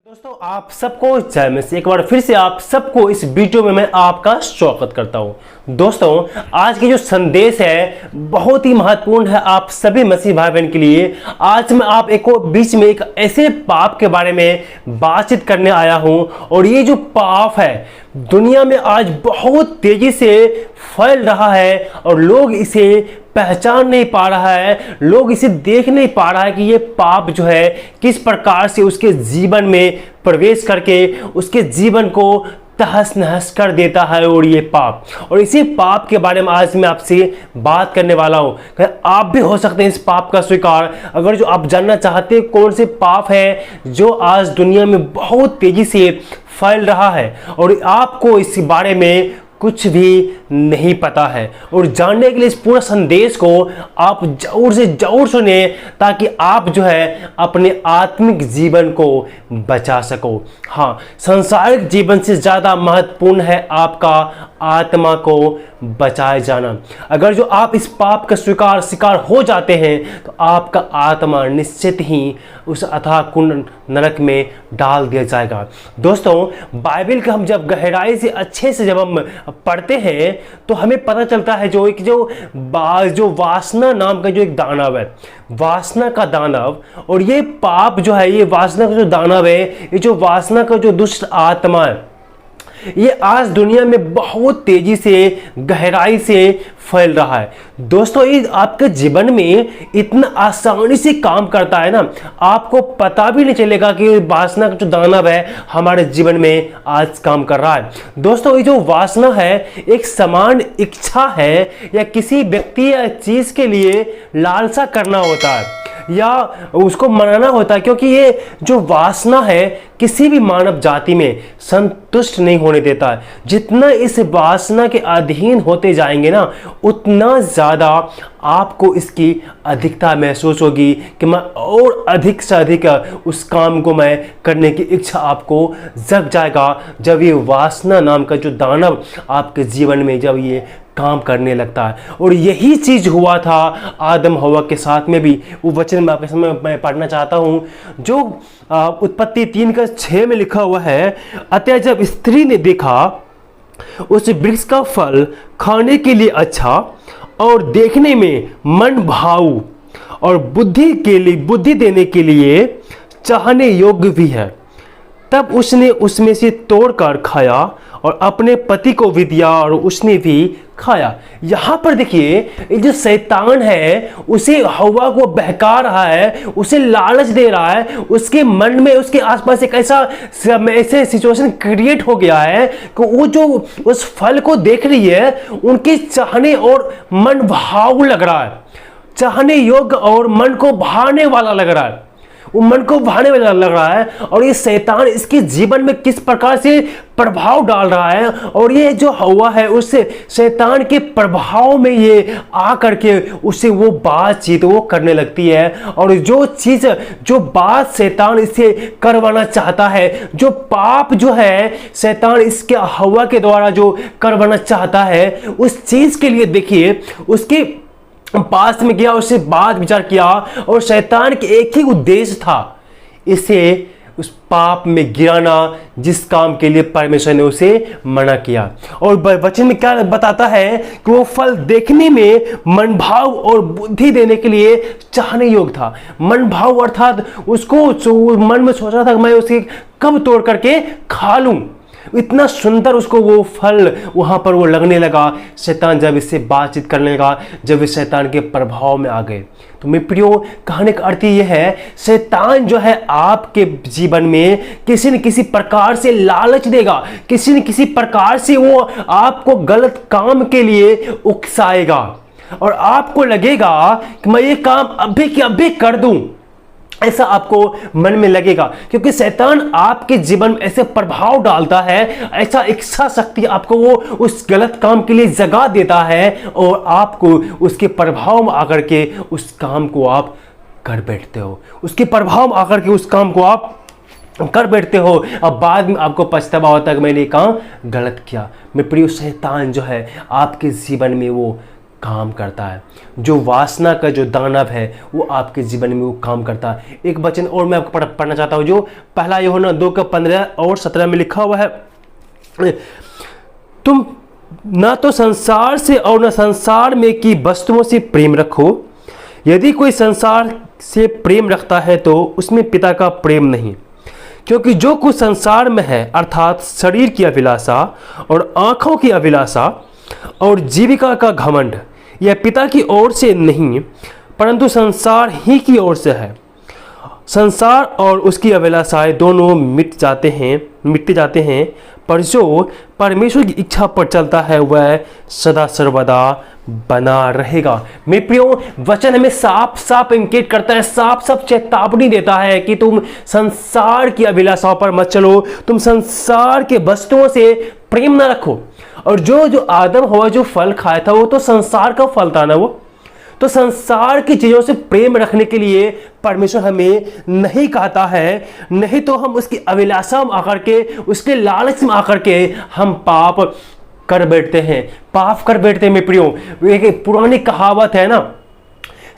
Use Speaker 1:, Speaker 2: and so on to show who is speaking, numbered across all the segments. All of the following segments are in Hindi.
Speaker 1: दोस्तों आप सबको जय मसीह। एक बार फिर से आप सबको इस वीडियो में मैं आपका स्वागत करता हूं। दोस्तों आज की जो संदेश है बहुत ही महत्वपूर्ण है आप सभी मसीह भाई बहन के लिए। आज मैं आप एक बीच में एक ऐसे पाप के बारे में बातचीत करने आया हूं, और ये जो पाप है दुनिया में आज बहुत तेजी से फैल रहा है और लोग इसे पहचान नहीं पा रहा है, लोग इसे देख नहीं पा रहा है कि ये पाप जो है किस प्रकार से उसके जीवन में प्रवेश करके उसके जीवन को तहस नहस कर देता है। और ये पाप, और इसी पाप के बारे में आज मैं आपसे बात करने वाला हूं। आप भी हो सकते हैं इस पाप का शिकार। अगर जो आप जानना चाहते हैं कौन से पाप है जो आज दुनिया में बहुत तेजी से फैल रहा है और आपको इस बारे में कुछ भी नहीं पता है, और जानने के लिए इस पूरा संदेश को आप जरूर से जरूर सुने ताकि आप जो है अपने आत्मिक जीवन को बचा सको। हाँ, सांसारिक जीवन से ज़्यादा महत्वपूर्ण है आपका आत्मा को बचाए जाना। अगर जो आप इस पाप का शिकार हो जाते हैं तो आपका आत्मा निश्चित ही उस अथाह कुंड नरक में डाल दिया जाएगा। दोस्तों बाइबल का हम जब गहराई से अच्छे से जब हम पढ़ते हैं तो हमें पता चलता है जो वासना नाम का जो एक दानव है, वासना का दानव, और ये पाप जो है, ये वासना का जो दानव है, ये जो वासना का जो दुष्ट आत्मा है, ये आज दुनिया में बहुत तेजी से गहराई से फैल रहा है। दोस्तों ये आपके जीवन में इतना आसानी से काम करता है ना, आपको पता भी नहीं चलेगा कि वासना का जो दानव है हमारे जीवन में आज काम कर रहा है। दोस्तों ये जो वासना है एक समान इच्छा है या किसी व्यक्ति या चीज के लिए लालसा करना होता है या उसको मनाना होता है, क्योंकि ये जो वासना है किसी भी मानव जाति में संतुष्ट नहीं होने देता है। जितना इस वासना के अधीन होते जाएंगे ना उतना ज़्यादा आपको इसकी अधिकता महसूस होगी कि मैं और अधिक से अधिक उस काम को मैं करने की इच्छा आपको जग जाएगा जब ये वासना नाम का जो दानव आपके जीवन में जब ये काम करने लगता है। और यही चीज हुआ था आदम हवा के साथ में भी। वो वचन में आपके सामने मैं पढ़ना चाहता हूं जो उत्पत्ति 3:6 में लिखा हुआ है, अतः जब स्त्री ने देखा उस वृक्ष का फल खाने के लिए अच्छा और देखने में मन भाऊ और बुद्धि देने के लिए चाहने योग्य भी है, तब उसने उसमें से तोड़कर खाया और अपने पति को भी दिया और उसने भी खाया। यहां पर देखिए ये जो शैतान है उसे हवा को बहका रहा है, उसे लालच दे रहा है, उसके मन में उसके आसपास एक ऐसे सिचुएशन क्रिएट हो गया है कि वो जो उस फल को देख रही है उनके चाहने और मन भाव लग रहा है, चाहने योग्य और मन को भाने वाला लग रहा है, वो मन को भाने वाला लग रहा है। और ये शैतान इसके जीवन में किस प्रकार से प्रभाव डाल रहा है, और ये जो हवा है उससे शैतान के प्रभाव में ये आ करके उससे वो बातचीत वो करने लगती है। और जो बात शैतान इससे करवाना चाहता है, जो पाप जो है शैतान इसके हवा के द्वारा जो करवाना चाहता है, उस चीज के लिए देखिए उसके पास में गया, उससे बात विचार किया, और शैतान के एक ही उद्देश्य था, इसे उस पाप में गिराना जिस काम के लिए परमेश्वर ने उसे मना किया। और वचन में क्या बताता है कि वो फल देखने में मन भाव और बुद्धि देने के लिए चाहने योग्य था। मन भाव अर्थात उसको मन में सोच रहा था मैं उसे कब तोड़ करके खा लूं, इतना सुंदर उसको वो फल वहां पर वो लगने लगा। शैतान जब इससे बातचीत करने लगा, जब इस शैतान के प्रभाव में आ गए, तो मेरे प्रियो कहने का अर्थ ये है शैतान जो है आपके जीवन में किसी न किसी प्रकार से लालच देगा, किसी न किसी प्रकार से वो आपको गलत काम के लिए उकसाएगा और आपको लगेगा कि मैं ये काम अभी के अभी कर दूं, ऐसा आपको मन में लगेगा, क्योंकि शैतान आपके जीवन में ऐसे प्रभाव डालता है, ऐसा इच्छा शक्ति आपको वो उस गलत काम के लिए जगा देता है और आपको उसके प्रभाव में आकर के उस काम को आप कर बैठते हो, उसके प्रभाव में आकर के उस काम को आप कर बैठते हो। अब बाद में आपको पछतावा होता है कि मैंने काम गलत किया। मेरे प्रिय शैतान जो है आपके जीवन में वो काम करता है। जो वासना का जो दानव है वो आपके जीवन में वो काम करता है। एक वचन और मैं आपको पढ़ना चाहता हूँ, जो पहला यूहन्ना 2:15 और 17 में लिखा हुआ है, तुम ना तो संसार से और न संसार में की वस्तुओं से प्रेम रखो। यदि कोई संसार से प्रेम रखता है तो उसमें पिता का प्रेम नहीं। क्योंकि जो कुछ संसार में है, अर्थात शरीर की अभिलाषा और आंखों की अभिलाषा और जीविका का घमंड, यह पिता की ओर से नहीं परंतु संसार ही की ओर से है। संसार और उसकी अभिलाषाएं दोनों मिटते जाते हैं, पर जो परमेश्वर की इच्छा पर चलता है वह सदा सर्वदा बना रहेगा। मेरे प्रियो, वचन हमें साफ साफ इंगित करता है, साफ साफ चेतावनी देता है कि तुम संसार की अभिलाषाओं पर मत चलो, तुम संसार के वस्तुओं से प्रेम न रखो। और जो आदम हवा जो फल खाया था वो तो संसार का फल था ना, वो तो संसार की चीजों से प्रेम रखने के लिए परमेश्वर हमें नहीं कहता है, नहीं तो हम उसकी अभिलाषा में आकर के, उसके लालच में आकर के हम पाप कर बैठते हैं। मेरे प्रियो, एक पुरानी कहावत है ना,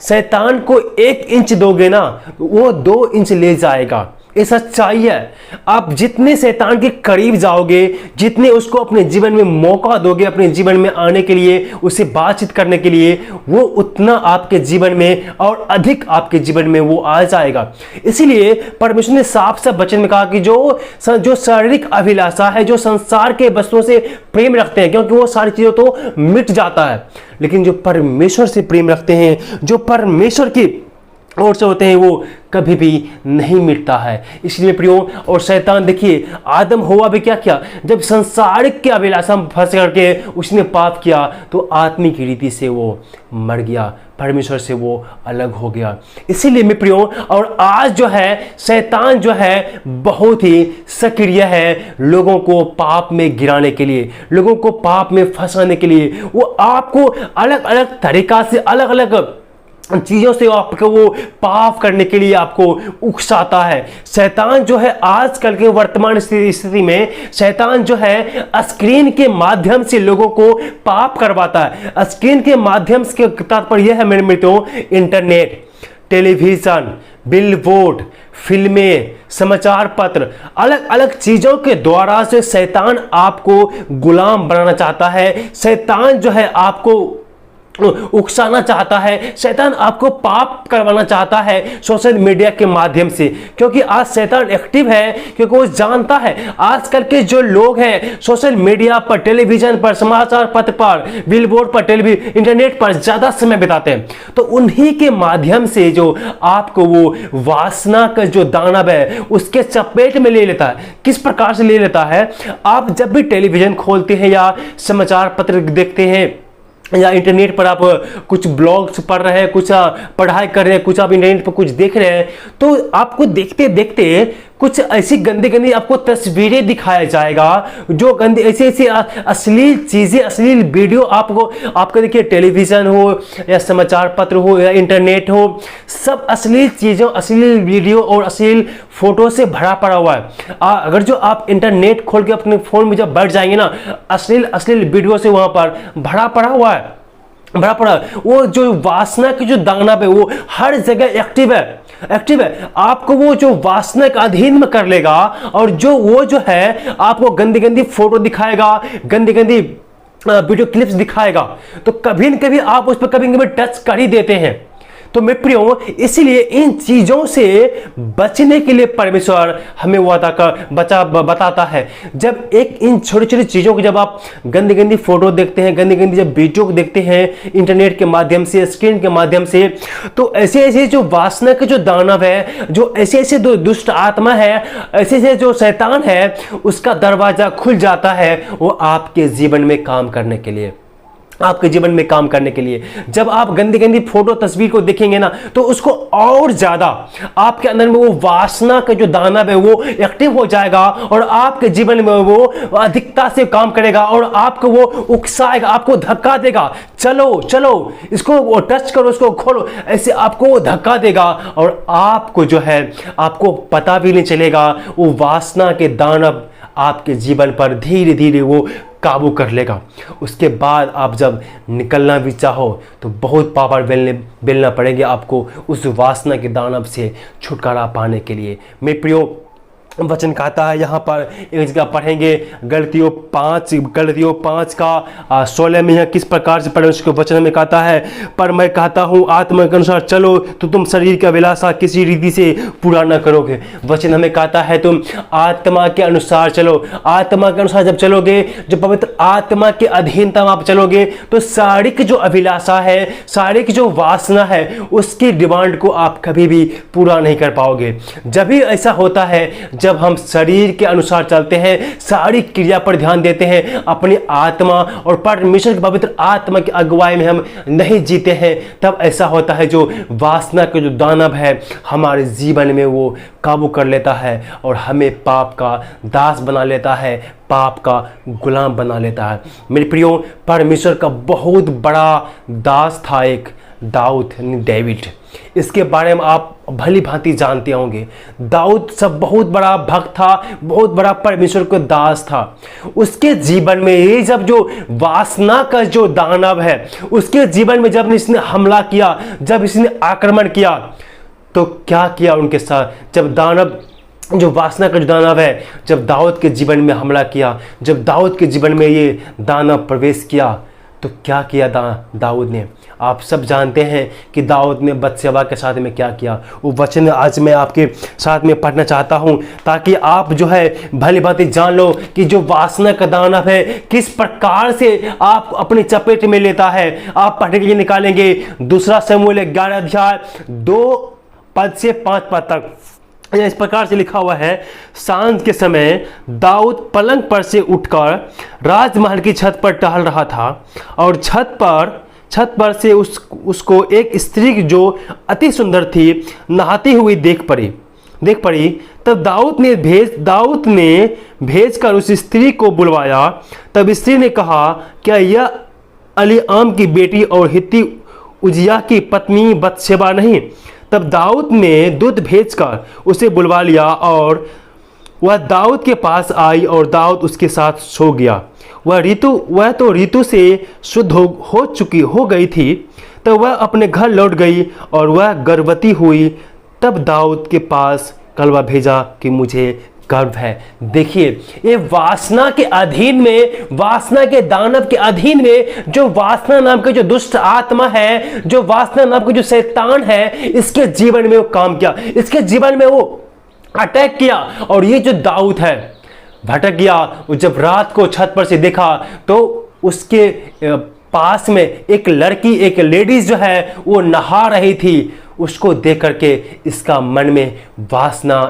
Speaker 1: शैतान को 1 इंच दोगे ना वो 2 इंच ले जाएगा। ये सच्चाई है। आप जितने शैतान के करीब जाओगे, जितने उसको अपने जीवन में मौका दोगे अपने जीवन में आने के लिए, उससे बातचीत करने के लिए, वो उतना आपके जीवन में और अधिक आपके जीवन में वो आ जाएगा। इसीलिए परमेश्वर ने साफ साफ वचन में कहा कि जो शारीरिक अभिलाषा है, जो संसार के वस्तुओं से प्रेम रखते हैं, क्योंकि वो सारी चीज़ों तो मिट जाता है, लेकिन जो परमेश्वर से प्रेम रखते हैं, जो परमेश्वर की और से होते हैं, वो कभी भी नहीं मिटता है। इसलिए प्रियो, और शैतान देखिए, आदम हवा भी क्या किया, जब संसारिक के अभिलाषा में फंस करके उसने पाप किया तो आत्मिक रीति से वो मर गया, परमेश्वर से वो अलग हो गया। इसीलिए मैं प्रियो, और आज जो है शैतान जो है बहुत ही सक्रिय है लोगों को पाप में गिराने के लिए, लोगों को पाप में फंसाने के लिए। वो आपको अलग अलग तरीका से, अलग अलग चीज़ों से आपको वो पाप करने के लिए आपको उकसाता है। शैतान जो है आजकल के वर्तमान स्थिति में, शैतान जो है स्क्रीन के माध्यम से लोगों को पाप करवाता है। स्क्रीन के माध्यम से तात्पर्य यह है मेरे मित्रों, इंटरनेट, टेलीविजन, बिलबोर्ड, फिल्में, समाचार पत्र, अलग अलग चीजों के द्वारा से शैतान आपको गुलाम बनाना चाहता है। शैतान जो है आपको उकसाना चाहता है, शैतान आपको पाप करवाना चाहता है सोशल मीडिया के माध्यम से। क्योंकि आज शैतान एक्टिव है, क्योंकि वो जानता है आजकल के जो लोग हैं सोशल मीडिया पर, टेलीविजन पर, समाचार पत्र पर, बिलबोर्ड पर, इंटरनेट पर ज्यादा समय बिताते हैं, तो उन्हीं के माध्यम से जो आपको वो वासना का जो दानव है उसके चपेट में ले लेता है। किस प्रकार से ले लेता है, आप जब भी टेलीविजन खोलते हैं या समाचार पत्र देखते हैं या इंटरनेट पर आप कुछ ब्लॉग्स पढ़ रहे हैं, कुछ पढ़ाई कर रहे हैं, कुछ आप इंटरनेट पर कुछ देख रहे हैं, तो आपको देखते देखते कुछ ऐसी गंदी गंदी आपको तस्वीरें दिखाया जाएगा, जो गंदी ऐसी अश्लील चीजें, अश्लील वीडियो आपको देखिए, टेलीविजन हो या समाचार पत्र हो या इंटरनेट हो, सब अश्लील चीजों, अश्लील वीडियो और अश्लील फोटो से भरा पड़ा हुआ है। अगर जो आप इंटरनेट खोल के अपने फोन में जब बैठ जाएंगे ना, अश्लील वीडियो से वहां पर भरा पड़ा हुआ है, भरा पड़ा। वो जो वासना की जो दानव है वो हर जगह एक्टिव है। आपको वो जो वासना के अधीन में कर लेगा, और जो वो जो है आपको गंदी गंदी फोटो दिखाएगा, गंदी गंदी वीडियो क्लिप्स दिखाएगा, तो कभी न कभी आप उस पर कभी न कभी टच कर ही देते हैं। तो मैं प्रियो, इसलिए इन चीजों से बचने के लिए परमेश्वर हमें वो बताता है। जब एक इन छोटी छोटी चीजों को, जब आप गंदी गंदी फोटो देखते हैं, गंदी गंदी जब वीडियो को देखते हैं इंटरनेट के माध्यम से, स्क्रीन के माध्यम से, तो ऐसे ऐसे जो वासना के जो दानव है, जो ऐसे ऐसे जो दुष्ट आत्मा है, ऐसे ऐसे जो शैतान है, उसका दरवाजा खुल जाता है वो आपके जीवन में काम करने के लिए, आपके जीवन में काम करने के लिए। जब आप गंदी गंदी फोटो तस्वीर को देखेंगे ना, तो उसको और ज्यादा आपके अंदर में वो वासना का जो दानव है वो एक्टिव हो जाएगा, और आपके जीवन में वो अधिकता से काम करेगा, और आपको वो उकसाएगा, आपको धक्का देगा, चलो चलो इसको टच करो, इसको खोलो, ऐसे आपको धक्का देगा, और आपको जो है आपको पता भी नहीं चलेगा वो वासना के दानव आपके जीवन पर धीरे धीरे वो काबू कर लेगा। उसके बाद आप जब निकलना भी चाहो तो बहुत पावर बेलना पड़ेंगे आपको उस वासना के दानव से छुटकारा पाने के लिए। मेरे प्रियो, वचन कहता है यहाँ पर, एक जगह पढ़ेंगे गलतियों 5 का 16 में, यह किस प्रकार से परमेश्वर के वचन में कहता है, पर मैं कहता हूँ आत्मा के अनुसार चलो तो तुम शरीर का अभिलाषा किसी रीति से पूरा न करोगे। वचन हमें कहता है तुम आत्मा के अनुसार चलो। आत्मा के अनुसार जब चलोगे, जो पवित्र आत्मा के अधीनता में आप चलोगे, तो शारीरिक जो अभिलाषा है, शारीरिक जो वासना है, उसकी डिमांड को आप कभी भी पूरा नहीं कर पाओगे। जब भी ऐसा होता है, जब हम शरीर के अनुसार चलते हैं, सारी क्रिया पर ध्यान देते हैं, अपनी आत्मा और परमेश्वर की पवित्र आत्मा की अगुवाई में हम नहीं जीते हैं, तब ऐसा होता है जो वासना का जो दानव है हमारे जीवन में वो काबू कर लेता है और हमें पाप का दास बना लेता है, पाप का गुलाम बना लेता है। मेरे प्रियो, परमेश्वर का बहुत बड़ा दास था एक दाऊद, डेविड। इसके बारे में आप भली भांति जानते होंगे। दाऊद सब बहुत बड़ा भक्त था, बहुत बड़ा परमेश्वर का दास था। उसके जीवन में ये जब जो वासना का जो दानव है, उसके जीवन में जब इसने हमला किया, जब इसने आक्रमण किया, तो क्या किया उनके साथ? जब दानव, जो वासना का जो दानव है, जब दाऊद के जीवन में हमला किया, जब दाऊद के जीवन में ये दानव प्रवेश किया, तो क्या किया दाऊद ने? आप सब जानते हैं कि दाऊद ने बत्शेबा के साथ में क्या किया। वो वचन आज मैं आपके साथ में पढ़ना चाहता हूं, ताकि आप जो है भली भांति जान लो कि जो वासना का दानव है किस प्रकार से आप अपनी चपेट में लेता है। आप पढ़ने के लिए निकालेंगे 2 शमूएल 11 अध्याय 2 पद से 5 पद तक। इस प्रकार से लिखा हुआ है, सांझ के समय दाऊद पलंग पर से उठकर राजमहल की छत पर टहल रहा था, और छत पर से उसको एक स्त्री जो अति सुंदर थी नहाती हुई देख पड़ी। तब दाऊद ने भेजकर उस स्त्री को बुलवाया। तब स्त्री ने कहा, क्या यह अलीआम की बेटी और हित्ती उजिया की पत्नी बत्शेबा नहीं? तब दाऊद ने दूत भेजकर उसे बुलवा लिया, और वह दाऊद के पास आई और दाऊद उसके साथ सो गया। वह तो ऋतु से शुद्ध हो गई थी। तब वह अपने घर लौट गई और वह गर्भवती हुई। तब दाऊद के पास कलवा भेजा कि मुझे गर्व है। देखिए, ये वासना के अधीन में, वासना के दानव के अधीन में जो वासना नाम का जो दुष्ट आत्मा है, जो वासना नाम का जो शैतान है, इसके जीवन में वो काम किया, इसके जीवन में वो अटैक किया। और ये जो दाऊद है भटक गया। वो जब रात को छत पर से देखा तो उसके पास में एक लड़की, एक लेडीज जो है वो नहा रही थी। उसको देख करके इसका मन में वासना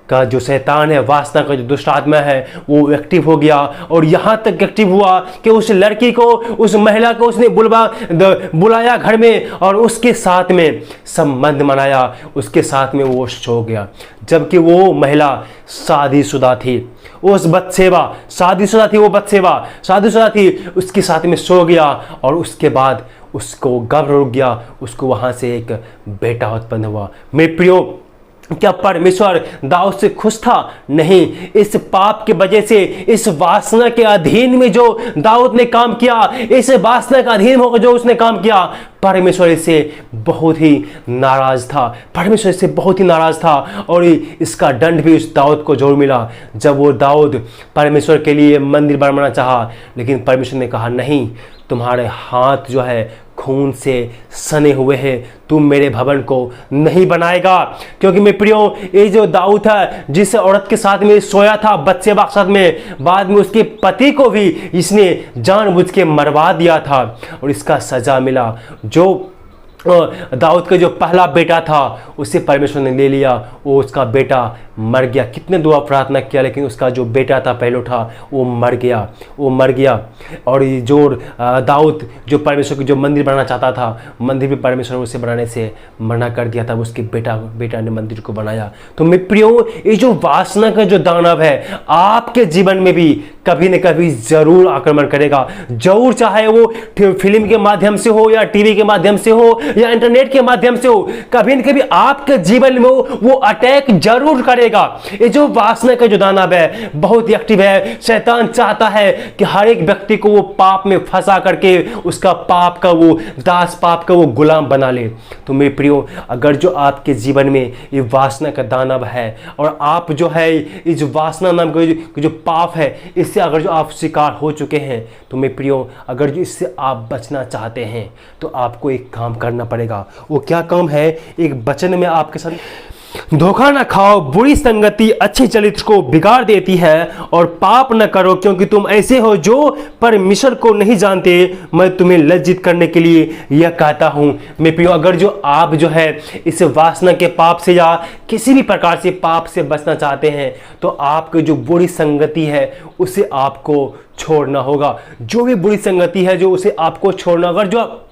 Speaker 1: का जो शैतान है, वासना का जो दुष्ट आत्मा है, वो एक्टिव हो गया। और यहाँ तक एक्टिव हुआ कि उस लड़की को, उस महिला को उसने बुलाया घर में और उसके साथ में संबंध बनाया, उसके साथ में वो सो गया। जबकि वो महिला शादीशुदा थी, उस बत्शेबा शादीशुदा थी, वो बत्शेबा शादीशुदा थी, उसके साथ में सो गया। और उसके बाद उसको गर्भ रुक गया, उसको वहाँ से एक बेटा उत्पन्न हुआ। मेरे प्रियो, क्या परमेश्वर दाऊद से खुश था? नहीं। इस पाप के वजह से, इस वासना के अधीन में जो दाऊद ने काम किया, इस वासना के अधीन होकर जो उसने काम किया, परमेश्वर इससे बहुत ही नाराज था। परमेश्वर इससे बहुत ही नाराज था। और इसका दंड भी उस दाऊद को जरूर मिला। जब वो दाऊद परमेश्वर के लिए मंदिर बनवाना चाहा, लेकिन परमेश्वर ने कहा, नहीं, तुम्हारे हाथ जो है खून से सने हुए हैं, तुम मेरे भवन को नहीं बनाएगा। क्योंकि मेरे प्रियो, ये जो दाऊद था, जिस औरत के साथ में सोया था, बत्शेबा के साथ में, बाद में उसके पति को भी इसने जानबूझ के मरवा दिया था और इसका सजा मिला। जो दाऊद का जो पहला बेटा था उसे परमेश्वर ने ले लिया, वो उसका बेटा मर गया। कितने दुआ प्रार्थना किया, लेकिन उसका जो बेटा था पहले था वो मर गया। और ये जो दाऊद जो परमेश्वर की जो मंदिर बनाना चाहता था, मंदिर भी परमेश्वर उसे बनाने से मना कर दिया था। उसके बेटा ने मंदिर को बनाया। तो मेरे प्रियो, ये जो वासना का जो दानव है आपके जीवन में भी कभी न कभी जरूर आक्रमण करेगा। जरूर, चाहे वो फिल्म के माध्यम से हो या टीवी के माध्यम से हो या इंटरनेट के माध्यम से हो, कभी न कभी आपके जीवन में वो अटैक जरूर करेगा। ये जो वासना का जो दानव है बहुत ही एक्टिव है। शैतान चाहता है कि हर एक व्यक्ति को वो पाप में फंसा करके उसका पाप का वो दास, पाप का वो गुलाम बना ले। तो मेरे प्रियो, अगर जो आपके जीवन में ये वासना का दानव है और आप जो है इस वासना नाम का जो पाप है इससे अगर जो आप शिकार हो चुके हैं, तो मेरे प्रियो, अगर जो इससे आप बचना चाहते हैं तो आपको एक काम करना पड़ेगा। वो क्या काम है? एक वचन में आपके साथ, धोखा न खाओ, बुरी संगति अच्छे चरित्र को बिगाड़ देती है, और पाप न करो क्योंकि तुम ऐसे हो जो परमेश्वर को नहीं जानते। मैं तुम्हें लज्जित करने के लिए यह कहता हूं। मेरे प्रियो, अगर जो आप जो है इस वासना के पाप से या किसी भी प्रकार से पाप से बचना चाहते हैं तो आपकी जो बुरी संगति है उसे आपको छोड़ना होगा। जो भी बुरी संगति है जो उसे आपको छोड़ना। अगर जो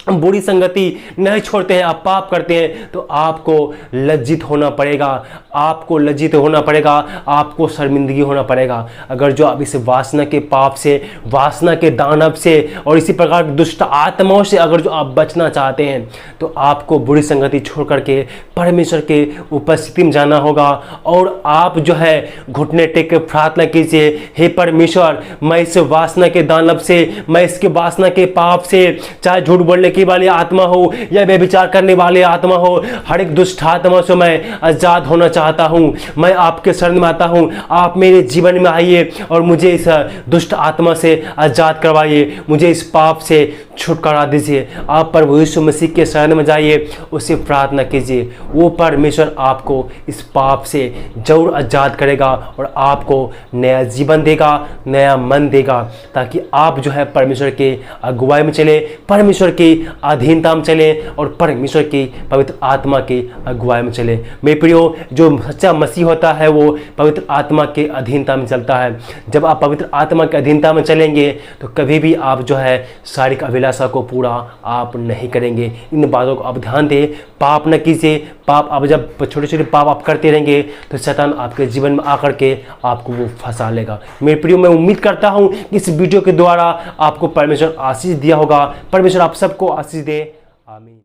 Speaker 1: बुरी संगति नहीं छोड़ते हैं, आप पाप करते हैं, तो आपको लज्जित होना पड़ेगा, आपको लज्जित होना पड़ेगा, आपको शर्मिंदगी होना पड़ेगा। अगर जो आप इस वासना के पाप से, वासना के दानव से और इसी प्रकार दुष्ट आत्माओं से अगर जो आप बचना चाहते हैं तो आपको बुरी संगति छोड़ करके परमेश्वर के उपस्थिति में जाना होगा। और आप जो है घुटने टेक के प्रार्थना कीजिए, हे परमेश्वर, मैं इस वासना के दानव से, मैं इसके वासना के पाप से, चाहे झूठ बोलने की वाली आत्मा हो या व्यभिचार करने वाली आत्मा हो, हर एक दुष्ट आत्मा से मैं आजाद होना चाहता हूं। मैं आपके शरण में आता हूं, आप मेरे जीवन में आइए और मुझे इस दुष्ट आत्मा से आजाद करवाइए, मुझे इस पाप से छुटकारा दीजिए। आप प्रभु यीशु मसीह के शरण में जाइए, उससे प्रार्थना कीजिए। वो परमेश्वर आपको इस पाप से जरूर आजाद करेगा और आपको नया जीवन देगा, नया मन देगा, ताकि आप जो है परमेश्वर के अगुवाई में चले, परमेश्वर की अधीनता में चले और परमेश्वर की पवित्र आत्मा की अगुवाई में चले। मेरे प्रियो, जो सच्चा मसीह होता है वो पवित्र आत्मा के अधीनता में चलता है। जब आप पवित्र आत्मा के अधीनता में चलेंगे तो कभी भी आप जो है शारीरिक अभिलाषा को पूरा आप नहीं करेंगे। इन बातों को आप ध्यान दें, पाप न कीजिए। पाप आप जब छोटे छोटे पाप आप करते रहेंगे तो शैतान आपके जीवन में आकर के आपको वो फंसा लेगा। मेरे प्रियो, मैं उम्मीद करता हूँ कि इस वीडियो के द्वारा आपको परमेश्वर आशीष दिया होगा। परमेश्वर आप सबको आशीष दे। आमीन।